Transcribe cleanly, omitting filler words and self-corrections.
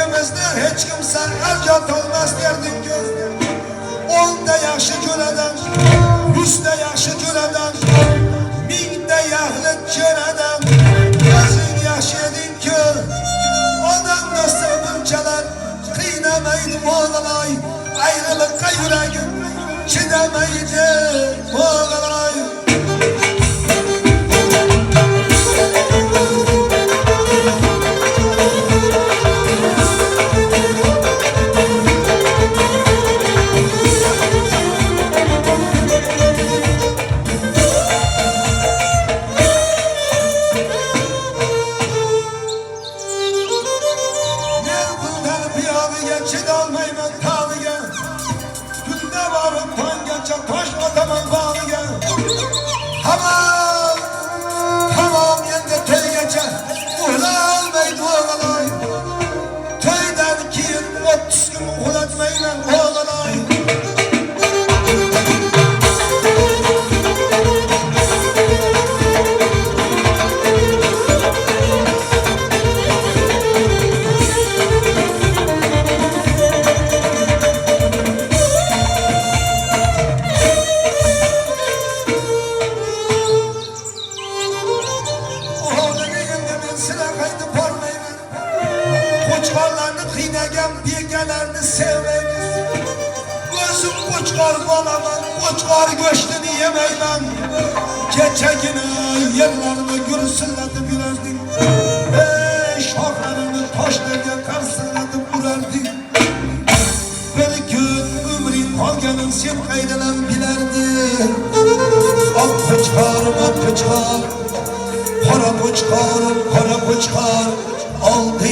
ikimizden hiç kimse ercat olmaz derdim ki 10'da yaxşı göreden, 100'de yaxşı göreden, 1000'de yaxlık göreden, özün yaxşı edin ki adam dostum ülkeler kıynamaydı boğalay, ayrılıkka yüreğim çiğnemeydi boğalay. Tamam yenge töy geçe uğlanmaydı oğalay. Töyden kiyin 30 gün uğlatmayla oğalay. Koçkarlarını kıynagam degelerini sevmeymiz. Gözüm koçkar balaman, koçkar göçtünü yemeymen. Geçe yine yerlerini gürüsünletip yürerdik. Şahlarını taşlarına karsınlatıp vurardik. Bir gün ömrün kalganın sen kaydanan bilerdi. Ak koçkarım, ak koçkar, kara koçkarım, kara koçkar, aldı